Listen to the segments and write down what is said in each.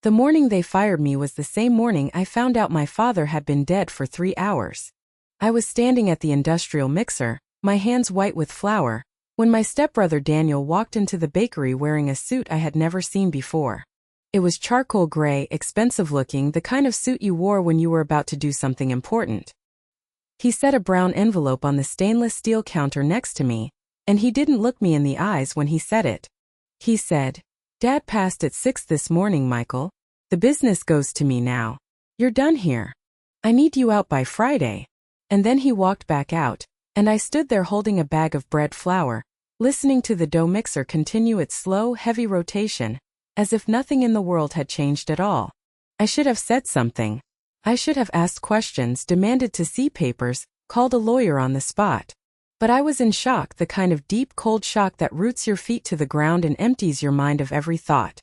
The morning they fired me was the same morning I found out my father had been dead for 3 hours. I was standing at the industrial mixer, my hands white with flour, when my stepbrother Daniel walked into the bakery wearing a suit I had never seen before. It was charcoal gray, expensive looking, the kind of suit you wore when you were about to do something important. He set a brown envelope on the stainless steel counter next to me, and he didn't look me in the eyes when he said it. He said, "Dad passed at 6 this morning, Michael. The business goes to me now. You're done here. I need you out by Friday." And then he walked back out, and I stood there holding a bag of bread flour, listening to the dough mixer continue its slow, heavy rotation, as if nothing in the world had changed at all. I should have said something. I should have asked questions, demanded to see papers, called a lawyer on the spot. But I was in shock, the kind of deep, cold shock that roots your feet to the ground and empties your mind of every thought.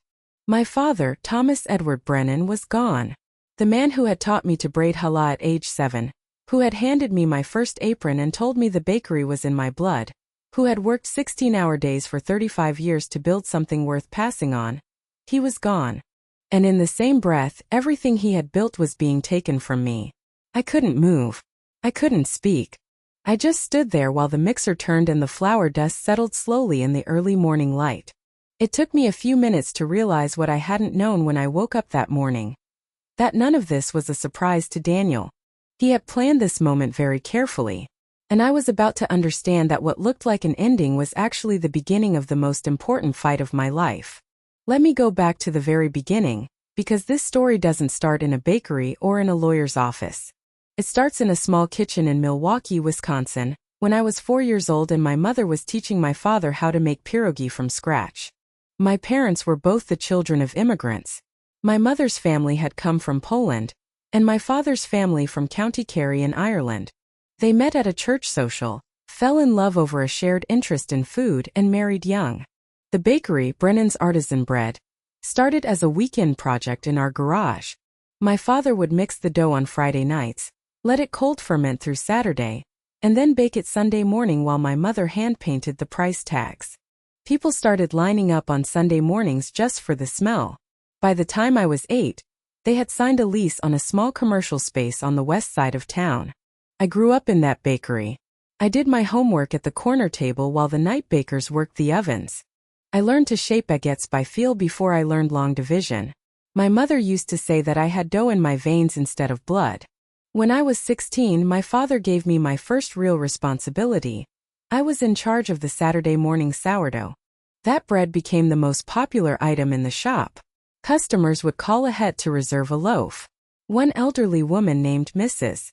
My father, Thomas Edward Brennan, was gone. The man who had taught me to braid challah at age 7, who had handed me my first apron and told me the bakery was in my blood, who had worked 16-hour days for 35 years to build something worth passing on. He was gone. And in the same breath, everything he had built was being taken from me. I couldn't move. I couldn't speak. I just stood there while the mixer turned and the flour dust settled slowly in the early morning light. It took me a few minutes to realize what I hadn't known when I woke up that morning. That none of this was a surprise to Daniel. He had planned this moment very carefully. And I was about to understand that what looked like an ending was actually the beginning of the most important fight of my life. Let me go back to the very beginning, because this story doesn't start in a bakery or in a lawyer's office. It starts in a small kitchen in Milwaukee, Wisconsin, when I was 4 years old and my mother was teaching my father how to make pierogi from scratch. My parents were both the children of immigrants. My mother's family had come from Poland, and my father's family from County Kerry in Ireland. They met at a church social, fell in love over a shared interest in food, and married young. The bakery, Brennan's Artisan Bread, started as a weekend project in our garage. My father would mix the dough on Friday nights, let it cold ferment through Saturday, and then bake it Sunday morning while my mother hand-painted the price tags. People started lining up on Sunday mornings just for the smell. By the time I was 8, they had signed a lease on a small commercial space on the west side of town. I grew up in that bakery. I did my homework at the corner table while the night bakers worked the ovens. I learned to shape baguettes by feel before I learned long division. My mother used to say that I had dough in my veins instead of blood. When I was 16, my father gave me my first real responsibility. I was in charge of the Saturday morning sourdough. That bread became the most popular item in the shop. Customers would call ahead to reserve a loaf. One elderly woman named Mrs.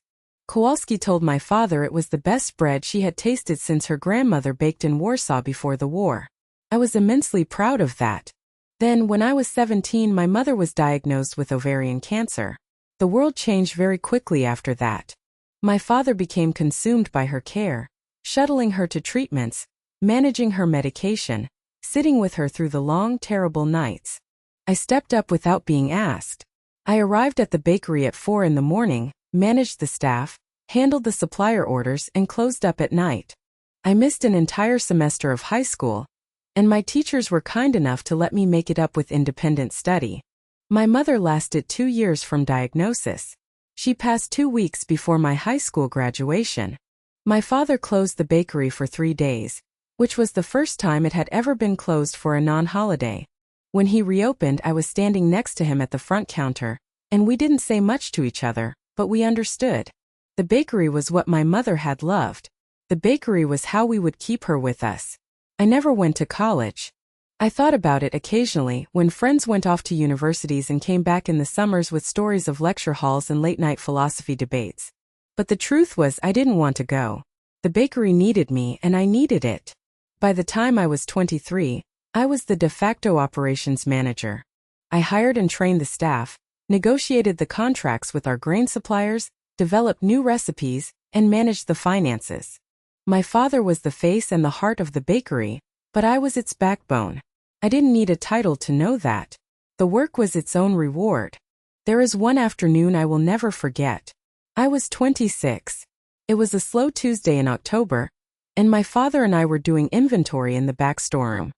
Kowalski told my father it was the best bread she had tasted since her grandmother baked in Warsaw before the war. I was immensely proud of that. Then, when I was 17, my mother was diagnosed with ovarian cancer. The world changed very quickly after that. My father became consumed by her care, shuttling her to treatments, managing her medication, sitting with her through the long, terrible nights. I stepped up without being asked. I arrived at the bakery at 4 in the morning, managed the staff, handled the supplier orders, and closed up at night. I missed an entire semester of high school, and my teachers were kind enough to let me make it up with independent study. My mother lasted 2 years from diagnosis. She passed 2 weeks before my high school graduation. My father closed the bakery for 3 days, which was the first time it had ever been closed for a non-holiday. When he reopened, I was standing next to him at the front counter, and we didn't say much to each other, but we understood. The bakery was what my mother had loved. The bakery was how we would keep her with us. I never went to college. I thought about it occasionally when friends went off to universities and came back in the summers with stories of lecture halls and late-night philosophy debates. But the truth was I didn't want to go. The bakery needed me and I needed it. By the time I was 23, I was the de facto operations manager. I hired and trained the staff, negotiated the contracts with our grain suppliers, developed new recipes, and managed the finances. My father was the face and the heart of the bakery, but I was its backbone. I didn't need a title to know that. The work was its own reward. There is one afternoon I will never forget. I was 26. It was a slow Tuesday in October, and my father and I were doing inventory in the back storeroom.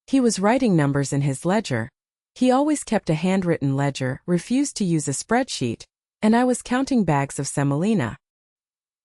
He was writing numbers in his ledger. He always kept a handwritten ledger, refused to use a spreadsheet, and I was counting bags of semolina.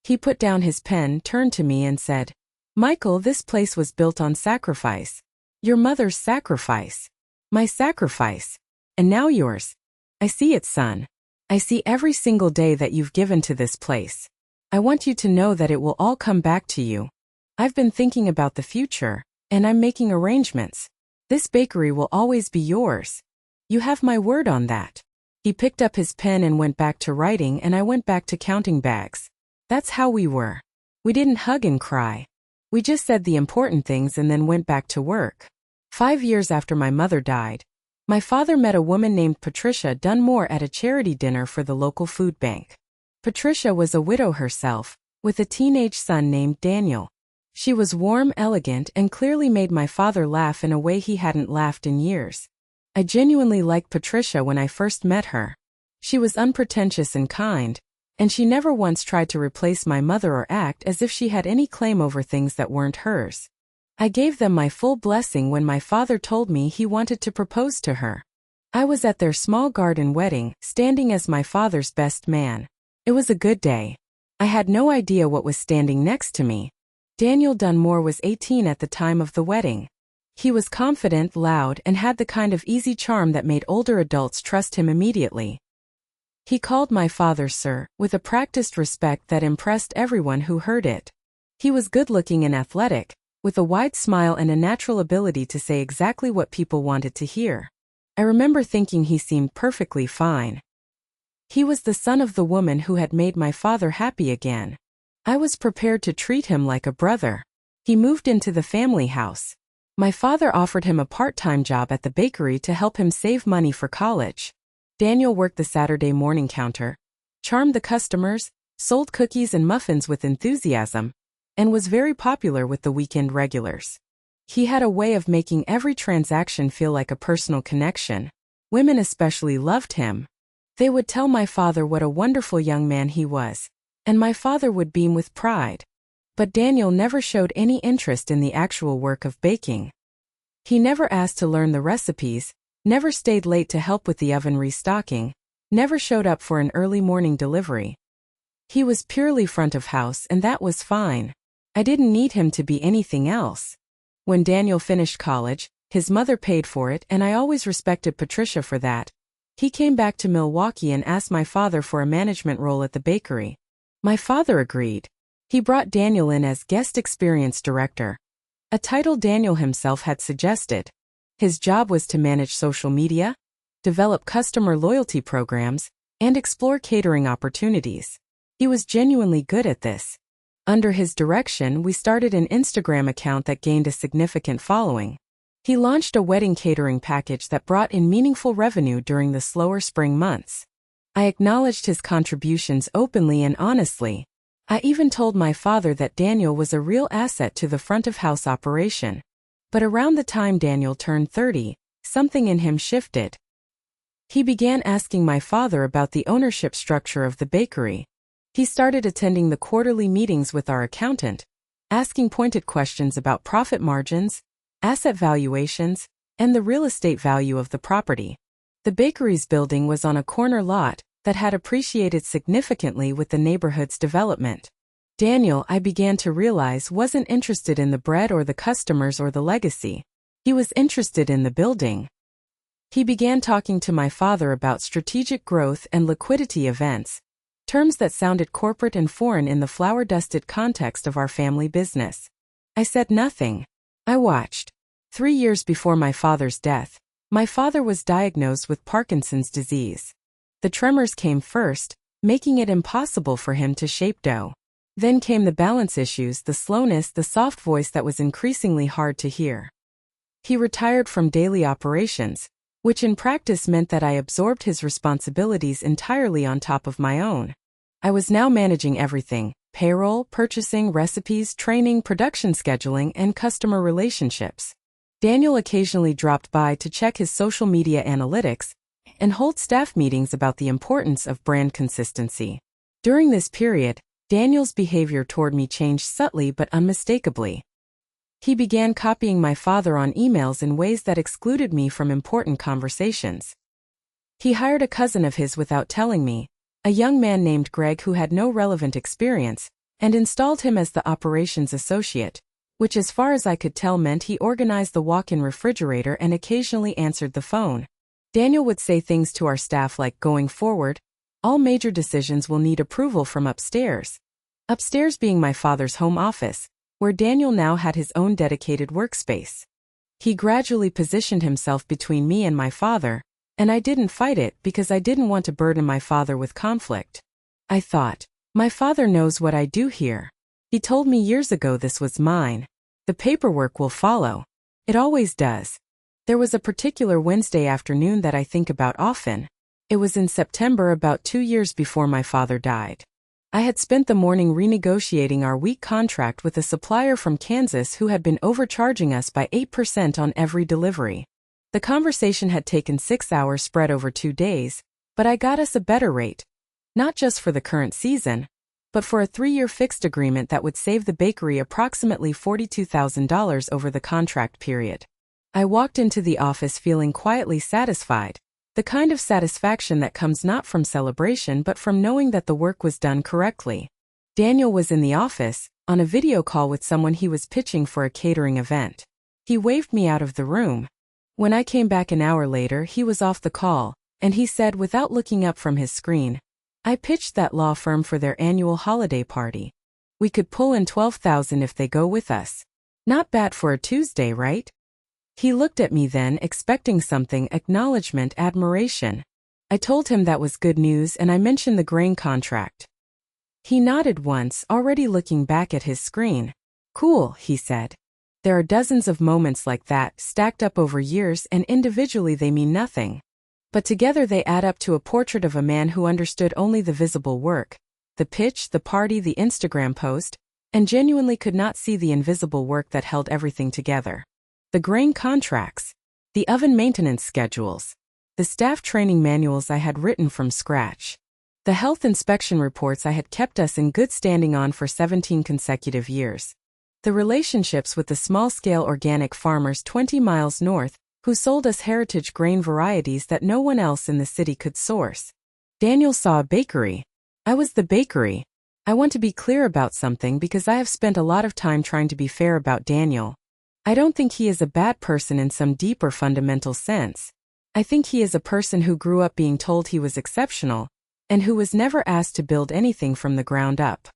He put down his pen, turned to me and said, "Michael, this place was built on sacrifice. Your mother's sacrifice. My sacrifice. And now yours. I see it, son. I see every single day that you've given to this place. I want you to know that it will all come back to you. I've been thinking about the future, and I'm making arrangements. This bakery will always be yours. You have my word on that." He picked up his pen and went back to writing, and I went back to counting bags. That's how we were. We didn't hug and cry. We just said the important things and then went back to work. 5 years after my mother died, my father met a woman named Patricia Dunmore at a charity dinner for the local food bank. Patricia was a widow herself, with a teenage son named Daniel. She was warm, elegant, and clearly made my father laugh in a way he hadn't laughed in years. I genuinely liked Patricia when I first met her. She was unpretentious and kind, and she never once tried to replace my mother or act as if she had any claim over things that weren't hers. I gave them my full blessing when my father told me he wanted to propose to her. I was at their small garden wedding, standing as my father's best man. It was a good day. I had no idea what was standing next to me. Daniel Dunmore was 18 at the time of the wedding. He was confident, loud, and had the kind of easy charm that made older adults trust him immediately. He called my father sir, with a practiced respect that impressed everyone who heard it. He was good-looking and athletic, with a wide smile and a natural ability to say exactly what people wanted to hear. I remember thinking he seemed perfectly fine. He was the son of the woman who had made my father happy again. I was prepared to treat him like a brother. He moved into the family house. My father offered him a part-time job at the bakery to help him save money for college. Daniel worked the Saturday morning counter, charmed the customers, sold cookies and muffins with enthusiasm, and was very popular with the weekend regulars. He had a way of making every transaction feel like a personal connection. Women especially loved him. They would tell my father what a wonderful young man he was, and my father would beam with pride. But Daniel never showed any interest in the actual work of baking. He never asked to learn the recipes, never stayed late to help with the oven restocking, never showed up for an early morning delivery. He was purely front of house, and that was fine. I didn't need him to be anything else. When Daniel finished college, his mother paid for it, and I always respected Patricia for that. He came back to Milwaukee and asked my father for a management role at the bakery. My father agreed. He brought Daniel in as guest experience director, a title Daniel himself had suggested. His job was to manage social media, develop customer loyalty programs, and explore catering opportunities. He was genuinely good at this. Under his direction, we started an Instagram account that gained a significant following. He launched a wedding catering package that brought in meaningful revenue during the slower spring months. I acknowledged his contributions openly and honestly. I even told my father that Daniel was a real asset to the front-of-house operation. But around the time Daniel turned 30, something in him shifted. He began asking my father about the ownership structure of the bakery. He started attending the quarterly meetings with our accountant, asking pointed questions about profit margins, asset valuations, and the real estate value of the property. The bakery's building was on a corner lot that had appreciated significantly with the neighborhood's development. Daniel, I began to realize, wasn't interested in the bread or the customers or the legacy. He was interested in the building. He began talking to my father about strategic growth and liquidity events, terms that sounded corporate and foreign in the flour-dusted context of our family business. I said nothing. I watched. 3 years before my father's death, my father was diagnosed with Parkinson's disease. The tremors came first, making it impossible for him to shape dough. Then came the balance issues, the slowness, the soft voice that was increasingly hard to hear. He retired from daily operations, which in practice meant that I absorbed his responsibilities entirely on top of my own. I was now managing everything: payroll, purchasing, recipes, training, production scheduling, and customer relationships. Daniel occasionally dropped by to check his social media analytics and hold staff meetings about the importance of brand consistency. During this period, Daniel's behavior toward me changed subtly but unmistakably. He began copying my father on emails in ways that excluded me from important conversations. He hired a cousin of his without telling me, a young man named Greg who had no relevant experience, and installed him as the operations associate, which as far as I could tell meant he organized the walk-in refrigerator and occasionally answered the phone. Daniel would say things to our staff like, going forward, all major decisions will need approval from upstairs. Upstairs being my father's home office, where Daniel now had his own dedicated workspace. He gradually positioned himself between me and my father, and I didn't fight it because I didn't want to burden my father with conflict. I thought, my father knows what I do here. He told me years ago this was mine. The paperwork will follow. It always does. There was a particular Wednesday afternoon that I think about often. It was in September, about 2 years before my father died. I had spent the morning renegotiating our week contract with a supplier from Kansas who had been overcharging us by 8% on every delivery. The conversation had taken 6 hours spread over 2 days, but I got us a better rate. Not just for the current season, but for a 3-year fixed agreement that would save the bakery approximately $42,000 over the contract period. I walked into the office feeling quietly satisfied, the kind of satisfaction that comes not from celebration but from knowing that the work was done correctly. Daniel was in the office, on a video call with someone he was pitching for a catering event. He waved me out of the room. When I came back an hour later, he was off the call, and he said without looking up from his screen, I pitched that law firm for their annual holiday party. We could pull in $12,000 if they go with us. Not bad for a Tuesday, right? He looked at me then, expecting something, acknowledgement, admiration. I told him that was good news and I mentioned the grain contract. He nodded once, already looking back at his screen. Cool, he said. There are dozens of moments like that, stacked up over years, and individually they mean nothing. But together they add up to a portrait of a man who understood only the visible work, the pitch, the party, the Instagram post, and genuinely could not see the invisible work that held everything together. The grain contracts, the oven maintenance schedules, the staff training manuals I had written from scratch, the health inspection reports I had kept us in good standing on for 17 consecutive years, the relationships with the small-scale organic farmers 20 miles north who sold us heritage grain varieties that no one else in the city could source. Daniel saw a bakery. I was the bakery. I want to be clear about something because I have spent a lot of time trying to be fair about Daniel. I don't think he is a bad person in some deep or fundamental sense. I think he is a person who grew up being told he was exceptional, and who was never asked to build anything from the ground up.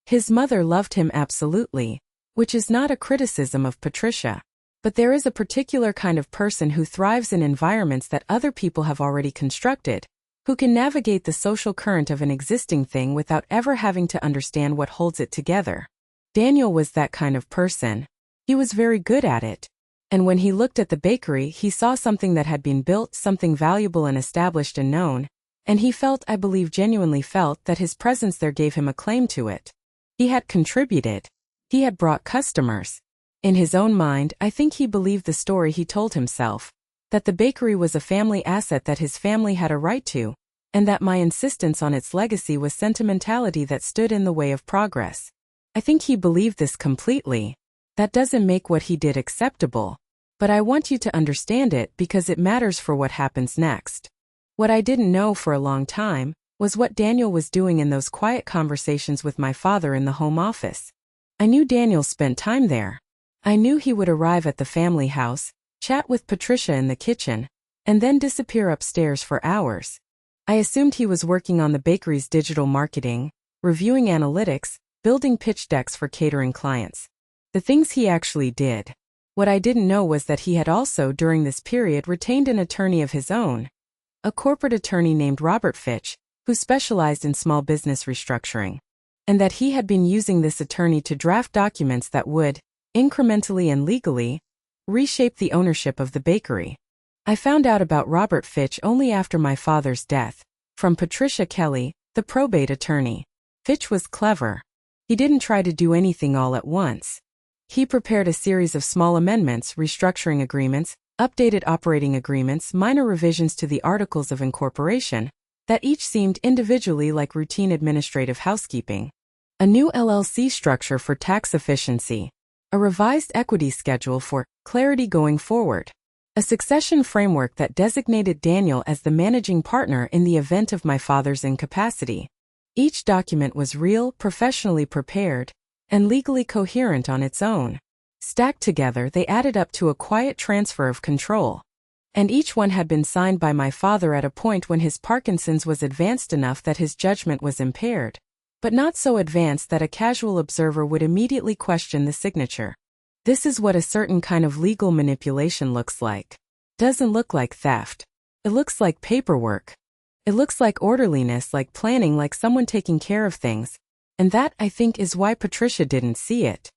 His mother loved him absolutely, which is not a criticism of Patricia. But there is a particular kind of person who thrives in environments that other people have already constructed, who can navigate the social current of an existing thing without ever having to understand what holds it together. Daniel was that kind of person. He was very good at it. And when he looked at the bakery, he saw something that had been built, something valuable and established and known, and he felt, I believe genuinely felt, that his presence there gave him a claim to it. He had contributed. He had brought customers. In his own mind, I think he believed the story he told himself, that the bakery was a family asset that his family had a right to, and that my insistence on its legacy was sentimentality that stood in the way of progress. I think he believed this completely. That doesn't make what he did acceptable, but I want you to understand it because it matters for what happens next. What I didn't know for a long time was what Daniel was doing in those quiet conversations with my father in the home office. I knew Daniel spent time there. I knew he would arrive at the family house, chat with Patricia in the kitchen, and then disappear upstairs for hours. I assumed he was working on the bakery's digital marketing, reviewing analytics, building pitch decks for catering clients. The things he actually did. What I didn't know was that he had also, during this period, retained an attorney of his own, a corporate attorney named Robert Fitch, who specialized in small business restructuring, and that he had been using this attorney to draft documents that would, incrementally and legally, reshape the ownership of the bakery. I found out about Robert Fitch only after my father's death, from Patricia Kelly, the probate attorney. Fitch was clever. He didn't try to do anything all at once. He prepared a series of small amendments, restructuring agreements, updated operating agreements, minor revisions to the articles of incorporation, that each seemed individually like routine administrative housekeeping. A new LLC structure for tax efficiency. a revised equity schedule for clarity going forward, a succession framework that designated Daniel as the managing partner in the event of my father's incapacity. Each document was real, professionally prepared, and legally coherent on its own. Stacked together, they added up to a quiet transfer of control. And each one had been signed by my father at a point when his Parkinson's was advanced enough that his judgment was impaired, but not so advanced that a casual observer would immediately question the signature. This is what a certain kind of legal manipulation looks like. Doesn't look like theft. It looks like paperwork. It looks like orderliness, like planning, like someone taking care of things. And that, I think, is why Patricia didn't see it.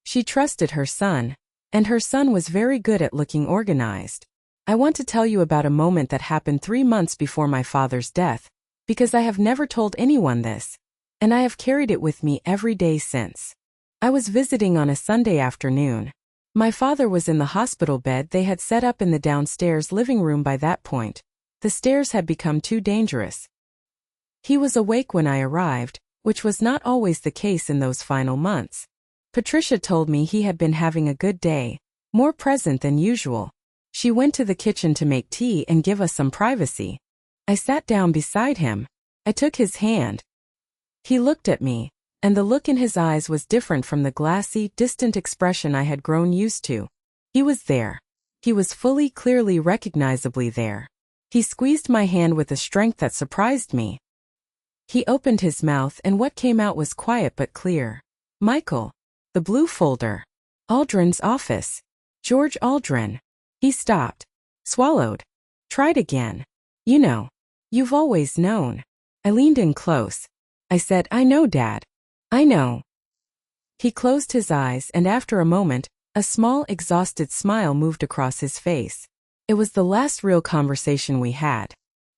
She trusted her son, and her son was very good at looking organized. I want to tell you about a moment that happened 3 months before my father's death, because I have never told anyone this, and I have carried it with me every day since. I was visiting on a Sunday afternoon. My father was in the hospital bed they had set up in the downstairs living room by that point. The stairs had become too dangerous. He was awake when I arrived, which was not always the case in those final months. Patricia told me he had been having a good day, more present than usual. She went to the kitchen to make tea and give us some privacy. I sat down beside him. I took his hand. He looked at me, and the look in his eyes was different from the glassy, distant expression I had grown used to. He was there. He was fully, clearly, recognizably there. He squeezed my hand with a strength that surprised me. He opened his mouth and what came out was quiet but clear. Michael. The blue folder. Aldrin's office. George Aldrin. He stopped. Swallowed. Tried again. You know. You've always known. I leaned in close. I said, I know, Dad. I know. He closed his eyes and after a moment, a small, exhausted smile moved across his face. It was the last real conversation we had.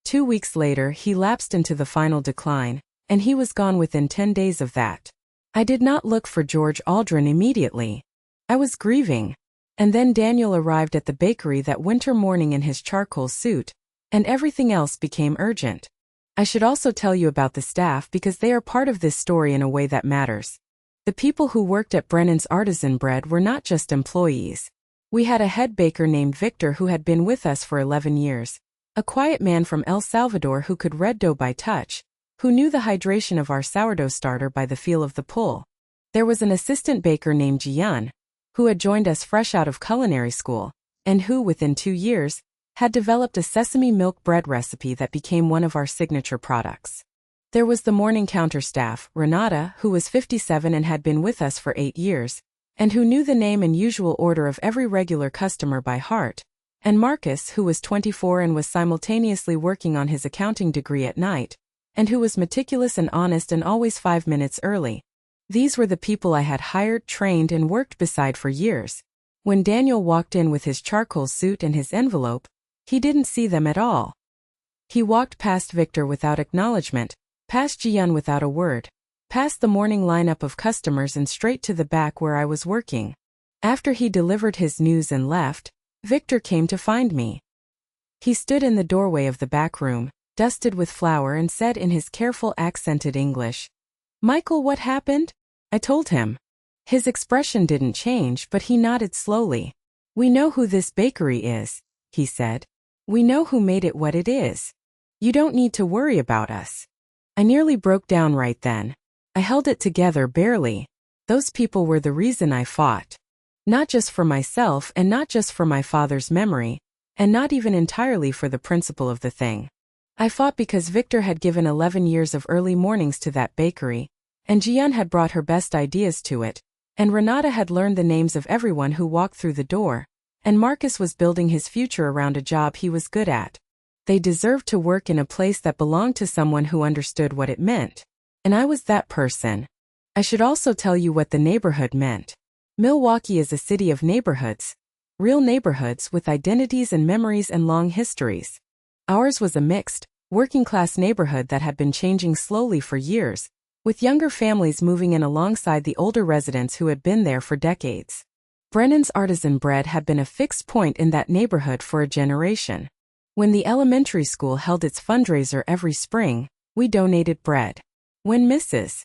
2 weeks later, he lapsed into the final decline, and he was gone within 10 days of that. I did not look for George Aldrin immediately. I was grieving. And then Daniel arrived at the bakery that winter morning in his charcoal suit, and everything else became urgent. I should also tell you about the staff because they are part of this story in a way that matters. The people who worked at Brennan's Artisan Bread were not just employees. We had a head baker named Victor who had been with us for 11 years, a quiet man from El Salvador who could red dough by touch, who knew the hydration of our sourdough starter by the feel of the pull. There was an assistant baker named Gian, who had joined us fresh out of culinary school, and who, within 2 years, had developed a sesame milk bread recipe that became one of our signature products. There was the morning counter staff, Renata, who was 57 and had been with us for 8 years, and who knew the name and usual order of every regular customer by heart, and Marcus, who was 24 and was simultaneously working on his accounting degree at night, and who was meticulous and honest and always 5 minutes early. These were the people I had hired, trained, and worked beside for years. When Daniel walked in with his charcoal suit and his envelope, he didn't see them at all. He walked past Victor without acknowledgement, past Gian without a word, past the morning lineup of customers and straight to the back where I was working. After he delivered his news and left, Victor came to find me. He stood in the doorway of the back room, dusted with flour, and said in his careful accented English, "Michael, what happened?" I told him. His expression didn't change, but he nodded slowly. "We know who this bakery is," he said. "We know who made it what it is. You don't need to worry about us." I nearly broke down right then. I held it together barely. Those people were the reason I fought. Not just for myself and not just for my father's memory, and not even entirely for the principle of the thing. I fought because Victor had given 11 years of early mornings to that bakery, and Gian had brought her best ideas to it, and Renata had learned the names of everyone who walked through the door, and Marcus was building his future around a job he was good at. They deserved to work in a place that belonged to someone who understood what it meant. And I was that person. I should also tell you what the neighborhood meant. Milwaukee is a city of neighborhoods. Real neighborhoods with identities and memories and long histories. Ours was a mixed, working-class neighborhood that had been changing slowly for years, with younger families moving in alongside the older residents who had been there for decades. Brennan's Artisan Bread had been a fixed point in that neighborhood for a generation. When the elementary school held its fundraiser every spring, we donated bread. When Mrs.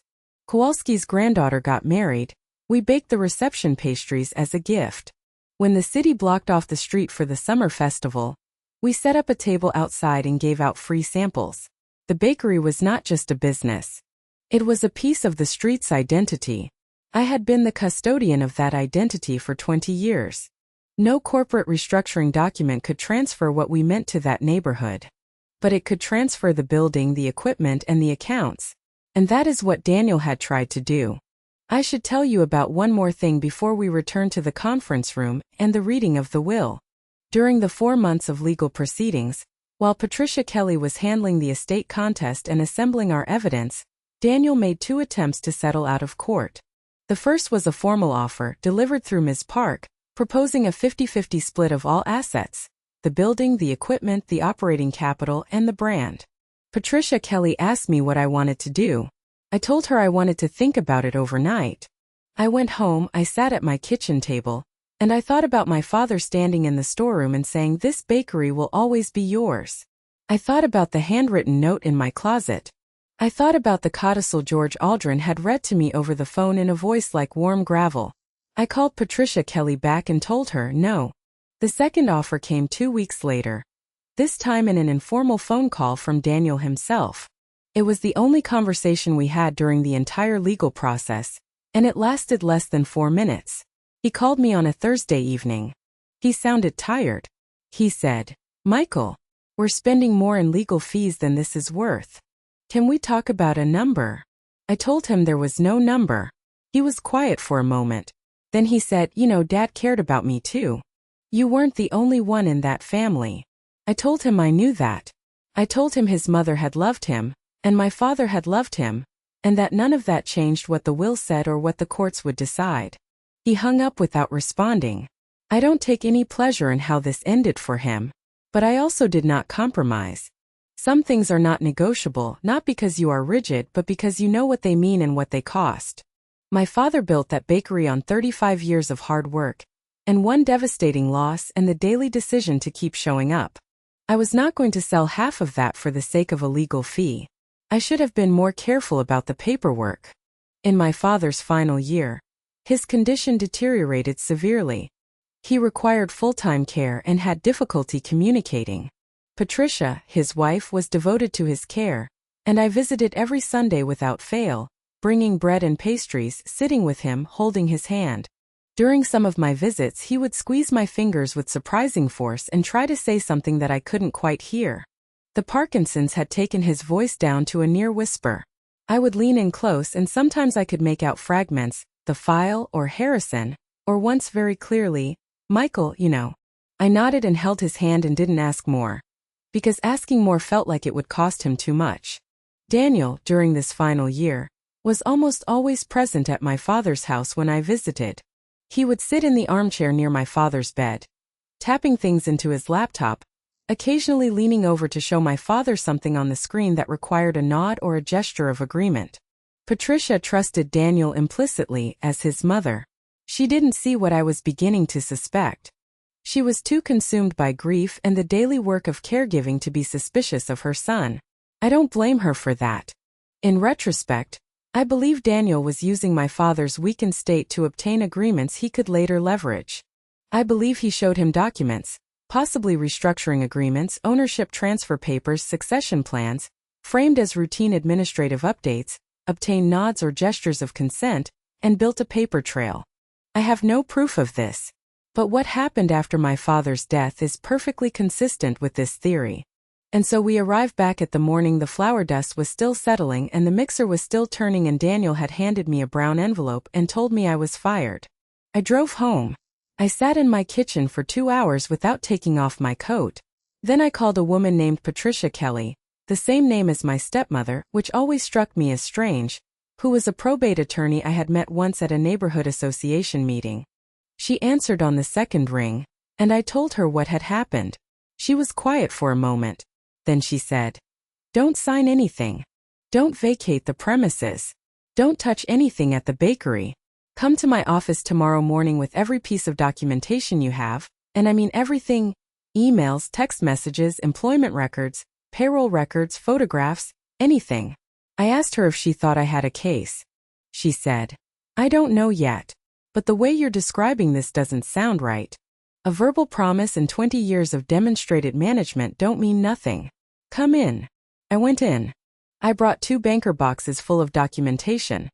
Kowalski's granddaughter got married, We baked the reception pastries as a gift. When the city blocked off the street for the summer festival, we set up a table outside and gave out free samples. The bakery was not just a business. It was a piece of the street's identity. I had been the custodian of that identity for 20 years. No corporate restructuring document could transfer what we meant to that neighborhood. But it could transfer the building, the equipment, and the accounts. And that is what Daniel had tried to do. I should tell you about one more thing before we return to the conference room and the reading of the will. During the 4 months of legal proceedings, while Patricia Kelly was handling the estate contest and assembling our evidence, Daniel made 2 attempts to settle out of court. The first was a formal offer delivered through Ms. Park, proposing a 50-50 split of all assets: the building, the equipment, the operating capital, and the brand. Patricia Kelly asked me what I wanted to do. I told her I wanted to think about it overnight. I went home, I sat at my kitchen table, and I thought about my father standing in the storeroom and saying, "This bakery will always be yours." I thought about the handwritten note in my closet. I thought about the codicil George Aldrin had read to me over the phone in a voice like warm gravel. I called Patricia Kelly back and told her no. The second offer came 2 weeks later. This time in an informal phone call from Daniel himself. It was the only conversation we had during the entire legal process, and it lasted less than 4 minutes. He called me on a Thursday evening. He sounded tired. He said, "Michael, we're spending more in legal fees than this is worth. Can we talk about a number?" I told him there was no number. He was quiet for a moment. Then he said, "You know, Dad cared about me too. You weren't the only one in that family." I told him I knew that. I told him his mother had loved him, and my father had loved him, and that none of that changed what the will said or what the courts would decide. He hung up without responding. I don't take any pleasure in how this ended for him, but I also did not compromise. Some things are not negotiable, not because you are rigid, but because you know what they mean and what they cost. My father built that bakery on 35 years of hard work, and one devastating loss and the daily decision to keep showing up. I was not going to sell half of that for the sake of a legal fee. I should have been more careful about the paperwork. In my father's final year, his condition deteriorated severely. He required full-time care and had difficulty communicating. Patricia, his wife, was devoted to his care, and I visited every Sunday without fail, bringing bread and pastries, sitting with him, holding his hand. During some of my visits, he would squeeze my fingers with surprising force and try to say something that I couldn't quite hear. The Parkinsons had taken his voice down to a near whisper. I would lean in close and sometimes I could make out fragments, "the file," or "Harrison," or once very clearly, "Michael, you know." I nodded and held his hand and didn't ask more, because asking more felt like it would cost him too much. Daniel, during this final year, was almost always present at my father's house when I visited. He would sit in the armchair near my father's bed, tapping things into his laptop, occasionally leaning over to show my father something on the screen that required a nod or a gesture of agreement. Patricia trusted Daniel implicitly as his mother. She didn't see what I was beginning to suspect. She was too consumed by grief and the daily work of caregiving to be suspicious of her son. I don't blame her for that. In retrospect, I believe Daniel was using my father's weakened state to obtain agreements he could later leverage. I believe he showed him documents, possibly restructuring agreements, ownership transfer papers, succession plans, framed as routine administrative updates, obtained nods or gestures of consent, and built a paper trail. I have no proof of this. But what happened after my father's death is perfectly consistent with this theory. And so we arrived back at the morning. The flour dust was still settling and the mixer was still turning, and Daniel had handed me a brown envelope and told me I was fired. I drove home. I sat in my kitchen for 2 hours without taking off my coat. Then I called a woman named Patricia Kelly, the same name as my stepmother, which always struck me as strange, who was a probate attorney I had met once at a neighborhood association meeting. She answered on the second ring, and I told her what had happened. She was quiet for a moment. Then she said, "Don't sign anything. Don't vacate the premises. Don't touch anything at the bakery. Come to my office tomorrow morning with every piece of documentation you have, and I mean everything: emails, text messages, employment records, payroll records, photographs, anything." I asked her if she thought I had a case. She said, "I don't know yet. but the way you're describing this doesn't sound right. A verbal promise and 20 years of demonstrated management don't mean nothing. Come in. I went in. I brought 2 banker boxes full of documentation.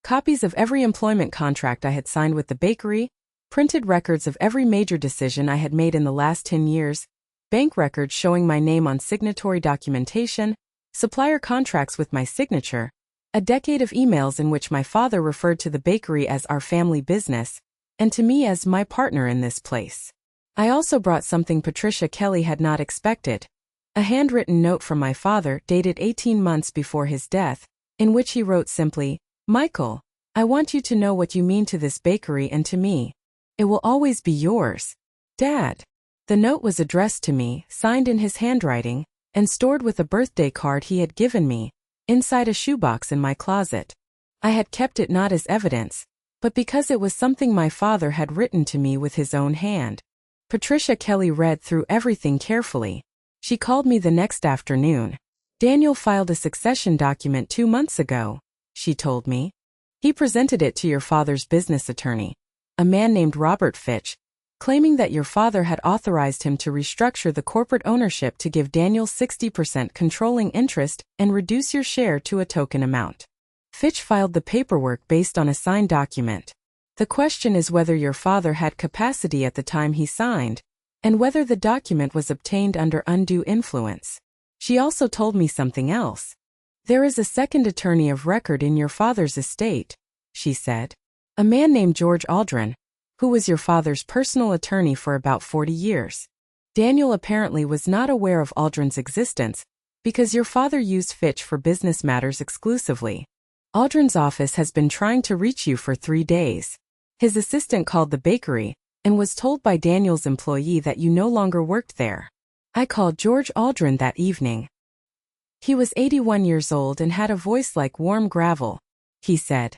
Copies of every employment contract I had signed with the bakery, printed records of every major decision I had made in the last 10 years, bank records showing my name on signatory documentation, supplier contracts with my signature, a decade of emails in which my father referred to the bakery as our family business, and to me as my partner in this place. I also brought something Patricia Kelly had not expected, a handwritten note from my father dated 18 months before his death, in which he wrote simply, "Michael, I want you to know what you mean to this bakery and to me. It will always be yours. Dad." The note was addressed to me, signed in his handwriting, and stored with a birthday card he had given me, inside a shoebox in my closet. I had kept it not as evidence, but because it was something my father had written to me with his own hand. Patricia Kelly read through everything carefully. She called me the next afternoon. "Daniel filed a succession document 2 months ago," she told me. "He presented it to your father's business attorney, a man named Robert Fitch, claiming that your father had authorized him to restructure the corporate ownership to give Daniel 60% controlling interest and reduce your share to a token amount. Fitch filed the paperwork based on a signed document. The question is whether your father had capacity at the time he signed, and whether the document was obtained under undue influence." She also told me something else. "There is a second attorney of record in your father's estate," she said. "A man named George Aldrin, who was your father's personal attorney for about 40 years. Daniel apparently was not aware of Aldrin's existence, because your father used Fitch for business matters exclusively. Aldrin's office has been trying to reach you for 3 days. His assistant called the bakery, and was told by Daniel's employee that you no longer worked there. I called George Aldrin that evening. He was 81 years old and had a voice like warm gravel. He said,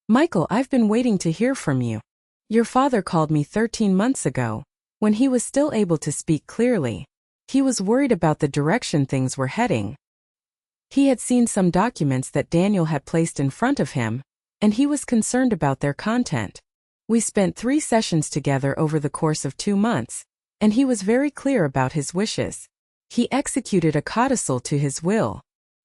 'Michael, I've been waiting to hear from you. Your father called me 13 months ago, when he was still able to speak clearly. He was worried about the direction things were heading. He had seen some documents that Daniel had placed in front of him, and he was concerned about their content. We spent 3 sessions together over the course of 2 months, and he was very clear about his wishes. He executed a codicil to his will.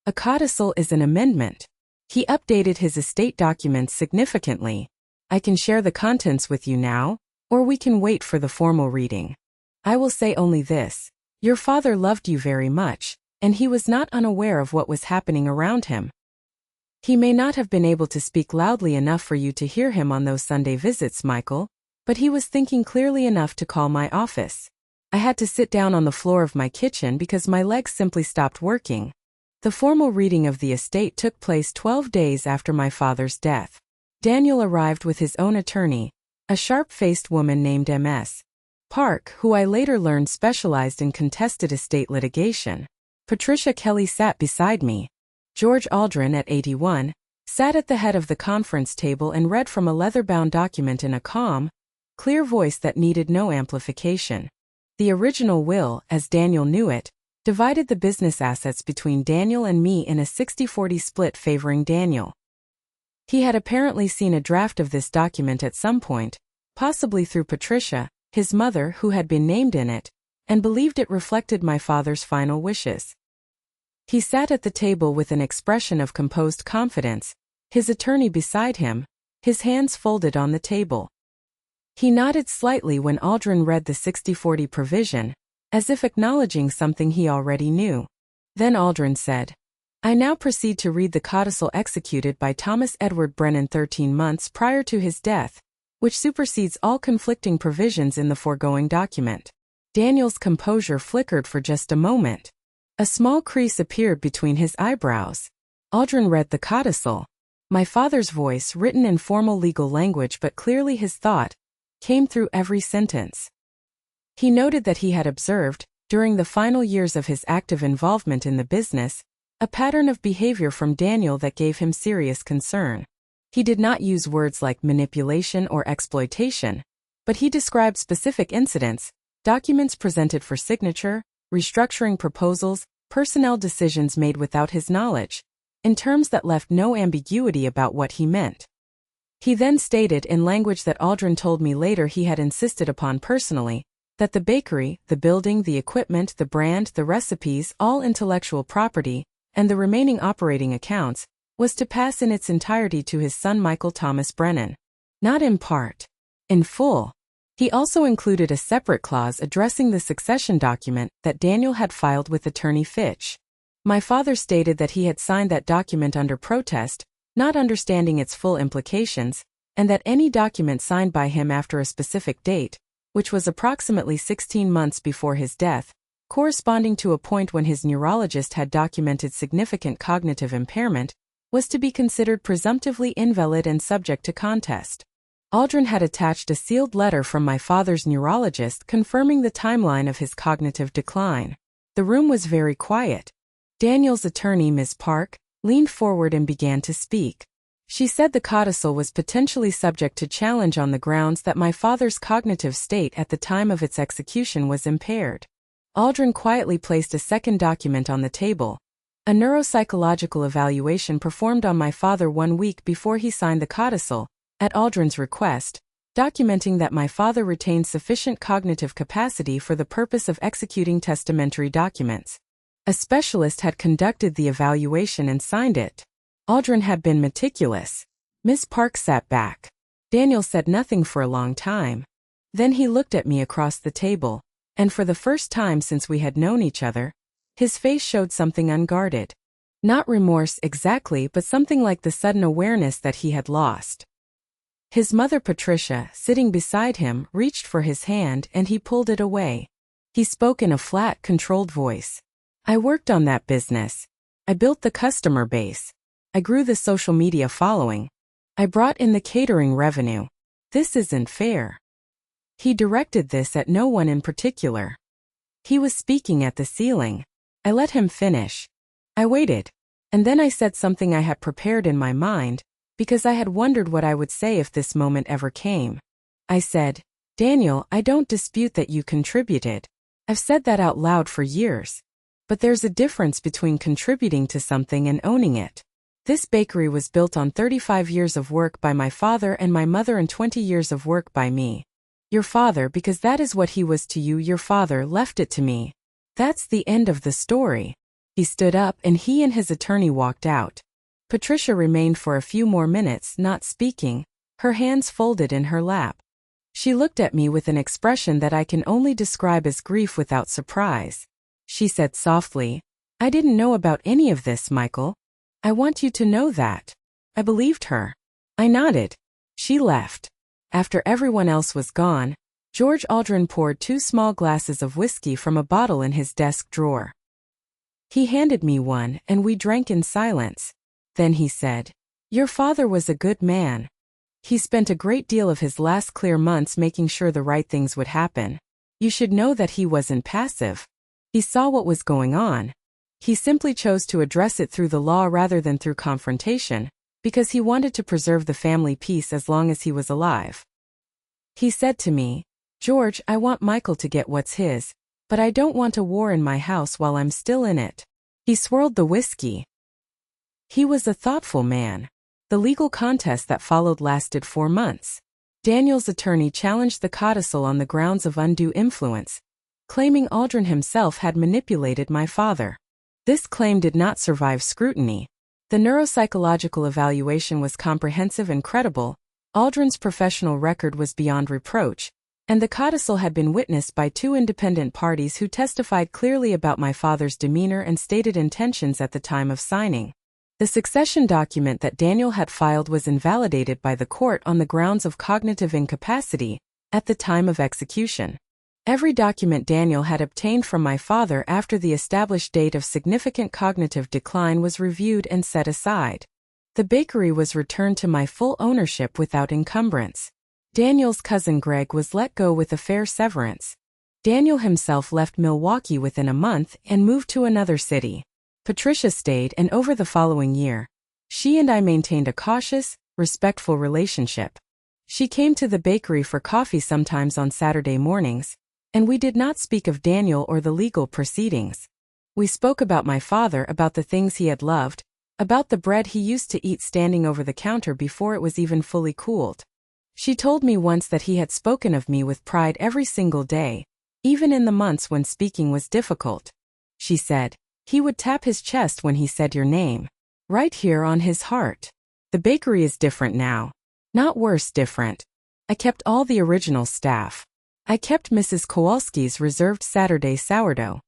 A codicil is an amendment. He updated his estate documents significantly. I can share the contents with you now, or we can wait for the formal reading. I will say only this. Your father loved you very much, and he was not unaware of what was happening around him. He may not have been able to speak loudly enough for you to hear him on those Sunday visits, Michael, but he was thinking clearly enough to call my office. I had to sit down on the floor of my kitchen because my legs simply stopped working. The formal reading of the estate took place 12 days after my father's death. Daniel arrived with his own attorney, a sharp-faced woman named M.S. Park, who I later learned specialized in contested estate litigation. Patricia Kelly sat beside me. George Aldrin, at 81, sat at the head of the conference table and read from a leather-bound document in a calm, clear voice that needed no amplification. The original will, as Daniel knew it, divided the business assets between Daniel and me in a 60-40 split favoring Daniel. He had apparently seen a draft of this document at some point, possibly through Patricia, his mother, who had been named in it, and believed it reflected my father's final wishes. He sat at the table with an expression of composed confidence, his attorney beside him, his hands folded on the table. He nodded slightly when Aldrin read the 60-40 provision, as if acknowledging something he already knew. Then Aldrin said, "I now proceed to read the codicil executed by Thomas Edward Brennan 13 months prior to his death, which supersedes all conflicting provisions in the foregoing document." Daniel's composure flickered for just a moment. A small crease appeared between his eyebrows. Aldrin read the codicil. My father's voice, written in formal legal language but clearly his thought, came through every sentence. He noted that he had observed, during the final years of his active involvement in the business, a pattern of behavior from Daniel that gave him serious concern. He did not use words like manipulation or exploitation, but he described specific incidents, documents presented for signature, restructuring proposals, personnel decisions made without his knowledge, in terms that left no ambiguity about what he meant. He then stated in language that Aldrin told me later he had insisted upon personally, that the bakery, the building, the equipment, the brand, the recipes, all intellectual property, and the remaining operating accounts, was to pass in its entirety to his son Michael Thomas Brennan. Not in part. In full. He also included a separate clause addressing the succession document that Daniel had filed with Attorney Fitch. My father stated that he had signed that document under protest, not understanding its full implications, and that any document signed by him after a specific date, which was approximately 16 months before his death, corresponding to a point when his neurologist had documented significant cognitive impairment, was to be considered presumptively invalid and subject to contest. Aldrin had attached a sealed letter from my father's neurologist confirming the timeline of his cognitive decline. The room was very quiet. Daniel's attorney, Ms. Park, leaned forward and began to speak. She said the codicil was potentially subject to challenge on the grounds that my father's cognitive state at the time of its execution was impaired. Aldrin quietly placed a second document on the table, a neuropsychological evaluation performed on my father 1 week before he signed the codicil, at Aldrin's request, documenting that my father retained sufficient cognitive capacity for the purpose of executing testamentary documents. A specialist had conducted the evaluation and signed it. Aldrin had been meticulous. Miss Park sat back. Daniel said nothing for a long time. Then he looked at me across the table, and for the first time since we had known each other, his face showed something unguarded. Not remorse exactly, but something like the sudden awareness that he had lost. His mother Patricia, sitting beside him, reached for his hand and he pulled it away. He spoke in a flat, controlled voice. I worked on that business. I built the customer base. I grew the social media following. I brought in the catering revenue. This isn't fair. He directed this at no one in particular. He was speaking at the ceiling. I let him finish. I waited. And then I said something I had prepared in my mind, because I had wondered what I would say if this moment ever came. I said, Daniel, I don't dispute that you contributed. I've said that out loud for years. But there's a difference between contributing to something and owning it. This bakery was built on 35 years of work by my father and my mother and 20 years of work by me. Your father, because that is what he was to you, your father left it to me. That's the end of the story. He stood up and he and his attorney walked out. Patricia remained for a few more minutes, not speaking, her hands folded in her lap. She looked at me with an expression that I can only describe as grief without surprise. She said softly, I didn't know about any of this, Michael. I want you to know that. I believed her. I nodded. She left. After everyone else was gone, George Aldrin poured 2 small glasses of whiskey from a bottle in his desk drawer. He handed me one and we drank in silence. Then he said, Your father was a good man. He spent a great deal of his last clear months making sure the right things would happen. You should know that he wasn't passive. He saw what was going on. He simply chose to address it through the law rather than through confrontation, because he wanted to preserve the family peace as long as he was alive. He said to me, George, I want Michael to get what's his, but I don't want a war in my house while I'm still in it. He swirled the whiskey. He was a thoughtful man. The legal contest that followed lasted 4 months. Daniel's attorney challenged the codicil on the grounds of undue influence, claiming Aldrin himself had manipulated my father. This claim did not survive scrutiny. The neuropsychological evaluation was comprehensive and credible, Aldrin's professional record was beyond reproach, and the codicil had been witnessed by 2 independent parties who testified clearly about my father's demeanor and stated intentions at the time of signing. The succession document that Daniel had filed was invalidated by the court on the grounds of cognitive incapacity at the time of execution. Every document Daniel had obtained from my father after the established date of significant cognitive decline was reviewed and set aside. The bakery was returned to my full ownership without encumbrance. Daniel's cousin Greg was let go with a fair severance. Daniel himself left Milwaukee within a month and moved to another city. Patricia stayed, and over the following year, she and I maintained a cautious, respectful relationship. She came to the bakery for coffee sometimes on Saturday mornings, and we did not speak of Daniel or the legal proceedings. We spoke about my father, about the things he had loved, About the bread he used to eat standing over the counter before it was even fully cooled. She told me once that he had spoken of me with pride every single day, even in the months when speaking was difficult. She said, he would tap his chest when he said your name. Right here on his heart. The bakery is different now. Not worse, different. I kept all the original staff. I kept Mrs. Kowalski's reserved Saturday sourdough.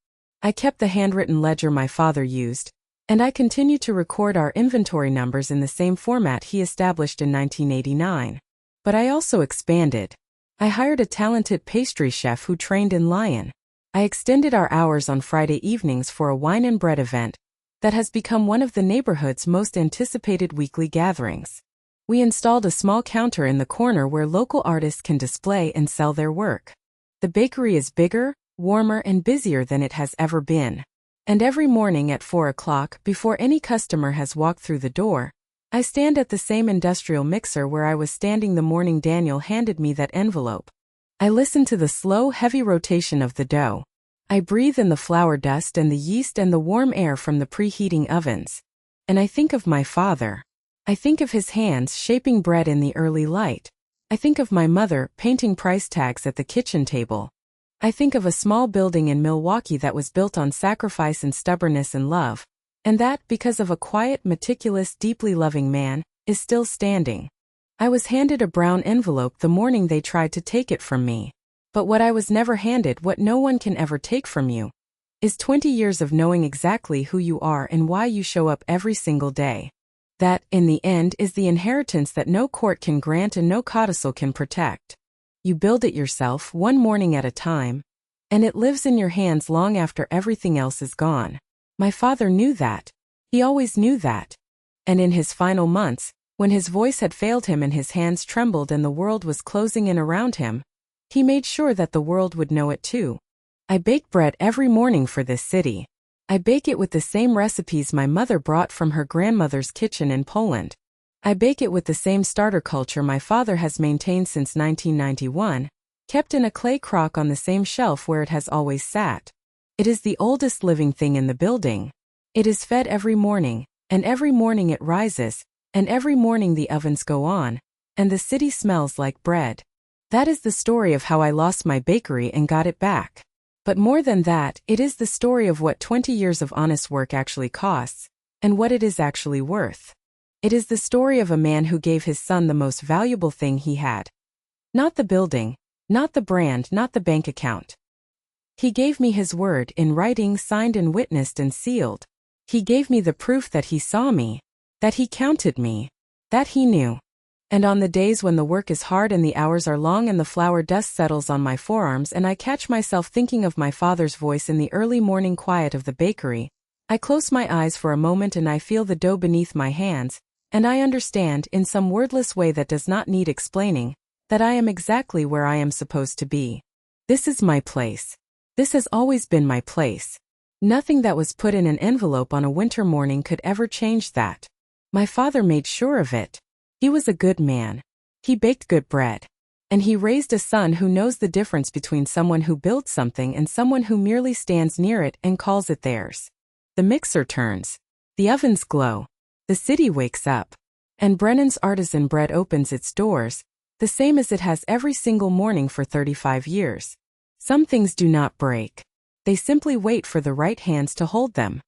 I kept the handwritten ledger my father used, and I continue to record our inventory numbers in the same format he established in 1989. But I also expanded. I hired a talented pastry chef who trained in Lyon. I extended our hours on Friday evenings for a wine and bread event that has become one of the neighborhood's most anticipated weekly gatherings. We installed a small counter in the corner where local artists can display and sell their work. The bakery is bigger, warmer, and busier than it has ever been. And every morning at 4 o'clock, before any customer has walked through the door, I stand at the same industrial mixer where I was standing the morning Daniel handed me that envelope. I listen to the slow, heavy rotation of the dough. I breathe in the flour dust and the yeast and the warm air from the preheating ovens. And I think of my father. I think of his hands shaping bread in the early light. I think of my mother painting price tags at the kitchen table. I think of a small building in Milwaukee that was built on sacrifice and stubbornness and love, and that, because of a quiet, meticulous, deeply loving man, is still standing. I was handed a brown envelope the morning they tried to take it from me. But what I was never handed, what no one can ever take from you, is 20 years of knowing exactly who you are and why you show up every single day. That, in the end, is the inheritance that no court can grant and no codicil can protect. You build it yourself, one morning at a time, and it lives in your hands long after everything else is gone. My father knew that. He always knew that. And in his final months, when his voice had failed him and his hands trembled and the world was closing in around him, he made sure that the world would know it too. I bake bread every morning for this city. I bake it with the same recipes my mother brought from her grandmother's kitchen in Poland. I bake it with the same starter culture my father has maintained since 1991, kept in a clay crock on the same shelf where it has always sat. It is the oldest living thing in the building. It is fed every morning, and every morning it rises, and every morning the ovens go on, and the city smells like bread. That is the story of how I lost my bakery and got it back. But more than that, it is the story of what 20 years of honest work actually costs, and what it is actually worth. It is the story of a man who gave his son the most valuable thing he had. Not the building, not the brand, not the bank account. He gave me his word in writing, signed and witnessed and sealed. He gave me the proof that he saw me, that he counted me, that he knew. And on the days when the work is hard and the hours are long and the flour dust settles on my forearms and I catch myself thinking of my father's voice in the early morning quiet of the bakery, I close my eyes for a moment and I feel the dough beneath my hands, and I understand, in some wordless way that does not need explaining, that I am exactly where I am supposed to be. This is my place. This has always been my place. Nothing that was put in an envelope on a winter morning could ever change that. My father made sure of it. He was a good man. He baked good bread. And he raised a son who knows the difference between someone who builds something and someone who merely stands near it and calls it theirs. The mixer turns. The ovens glow. The city wakes up. And Brennan's artisan bread opens its doors, the same as it has every single morning for 35 years. Some things do not break. They simply wait for the right hands to hold them.